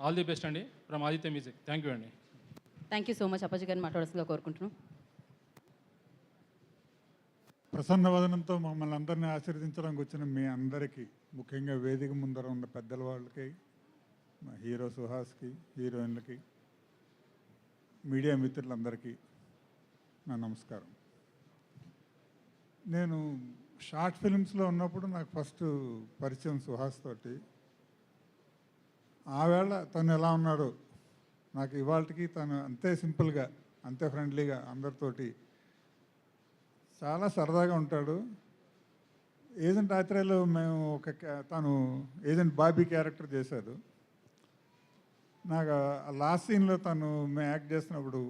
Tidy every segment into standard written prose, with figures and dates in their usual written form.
All the best అండి from Aditya music. Thank you అండి. Thank you so much. Appaji గారిని మాట్లాడాల్సిందిగా కోరుకుంటున్నాం. ప్రసన్న వదనంతో మమ్మల్ని అందరినీ ఆశీర్వదించడానికి వచ్చిన మీ అందరికీ, ముఖ్యంగా వేదిక ముందర ఉన్న పెద్దల వాళ్ళకి, మా హీరో సుహాస్కి, హీరోయిన్లకి, మీడియా మిత్రులందరికీ నా నమస్కారం. నేను షార్ట్ ఫిల్మ్స్లో ఉన్నప్పుడు నాకు ఫస్ట్ పరిచయం సుహాస్ తోటి. ఆవేళ తను ఎలా ఉన్నాడో నాకు ఇవాళకి తను అంతే సింపుల్గా, అంతే ఫ్రెండ్లీగా అందరితోటి చాలా సరదాగా ఉంటాడు. ఏజెంట్ ఆత్రేయలో మేము తను ఏజెంట్ బాబీ క్యారెక్టర్ చేశాడు. నాకు ఆ లాస్ట్ సీన్లో తను మేము యాక్ట్ చేసినప్పుడు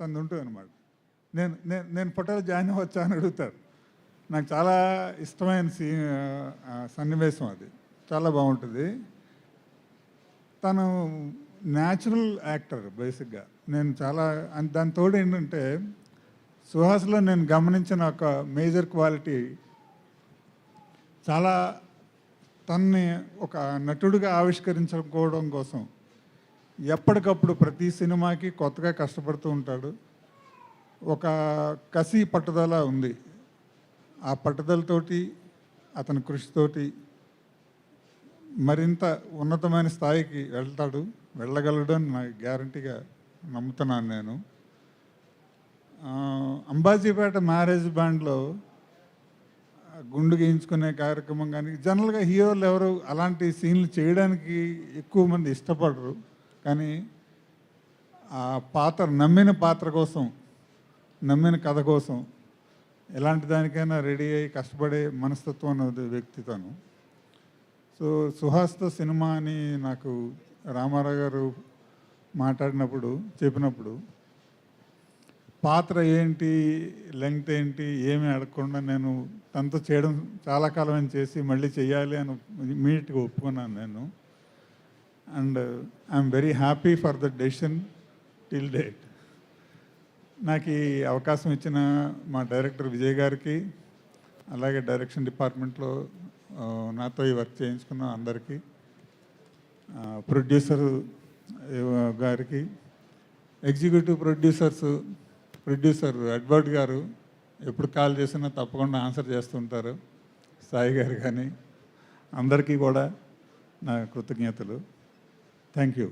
తను ఉంటుంది అనమాట. నేను నేను నేను ఫోటోలో జాయిన్ అవ్వచ్చా అని అడుగుతాడు. నాకు చాలా ఇష్టమైన సన్నివేశం అది. చాలా బాగుంటుంది. తను న్యాచురల్ యాక్టర్ బేసిక్గా. నేను చాలా దాని తోడు ఏంటంటే సుహాస్లో నేను గమనించిన ఒక మేజర్ క్వాలిటీ, చాలా తన్ని ఒక నటుడిగా ఆవిష్కరించుకోవడం కోసం ఎప్పటికప్పుడు ప్రతి సినిమాకి కొత్తగా కష్టపడుతూ ఉంటాడు. ఒక కసి పట్టుదల ఉంది. ఆ పట్టుదలతోటి, అతని కృషితోటి మరింత ఉన్నతమైన స్థాయికి వెళ్ళగలడు అని నాకు గ్యారంటీగా నమ్ముతున్నాను నేను. అంబాజీపేట మ్యారేజ్ బ్యాండ్లో గుండు గీయించుకునే కార్యక్రమం కానీ, జనరల్గా హీరోలు ఎవరు అలాంటి సీన్లు చేయడానికి ఎక్కువ మంది ఇష్టపడరు. కానీ ఆ పాత్ర, నమ్మిన పాత్ర కోసం, నమ్మిన కథ కోసం ఎలాంటి దానికైనా రెడీ అయ్యి కష్టపడే మనస్తత్వం అన్నది వ్యక్తిత్వం. సో సుహాస్తో సినిమా అని నాకు రామారావు గారు మాట్లాడినప్పుడు, చెప్పినప్పుడు పాత్ర ఏంటి, లెంగ్త్ ఏంటి, ఏమీ అడగకుండా నేను తనతో చేయడం చాలా కాలం చేసి మళ్ళీ చేయాలి అని ఇమీడియట్గా ఒప్పుకున్నాను నేను. And I'm very happy for the decision till date. నాకు ఈ అవకాశం ఇచ్చిన మా డైరెక్టర్ విజయ్ గారికి, అలాగే డైరెక్షన్ డిపార్ట్మెంట్లో నాతో ఈ వర్క్ చేయించుకున్న అందరికీ, ప్రొడ్యూసర్ గారికి, ఎగ్జిక్యూటివ్ ప్రొడ్యూసర్ ఎడ్వర్డ్ గారు ఎప్పుడు కాల్ చేసినా తప్పకుండా ఆన్సర్ చేస్తుంటారు, సాయి గారు కానీ, అందరికీ కూడా నా కృతజ్ఞతలు. Thank you.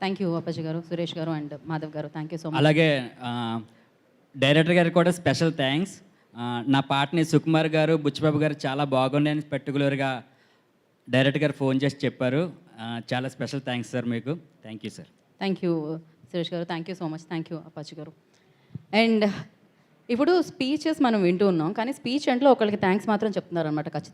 Thank you Appaji గారు, సురేష్ గారు అండ్ మాధవ్ గారు. Thank you so much. అలాగే డైరెక్టర్ గారికి కూడా స్పెషల్ థ్యాంక్స్. నా పాటని సుకుమార్ గారు, బుచ్చిబాబు గారు చాలా బాగున్నాయని పర్టికులర్గా డైరెక్టర్ గారు ఫోన్ చేసి చెప్పారు. చాలా స్పెషల్ థ్యాంక్స్ సార్ మీకు. Thank you sir. Thank you Suresh గారు. Thank you so much. Thank you Appaji గారు. అండ్ ఇప్పుడు స్పీచెస్ మనం వింటూ ఉన్నాం, కానీ స్పీచ్ ఎండ్లో ఒకరికి థ్యాంక్స్ మాత్రం చెప్తున్నారు అనమాట ఖచ్చితంగా.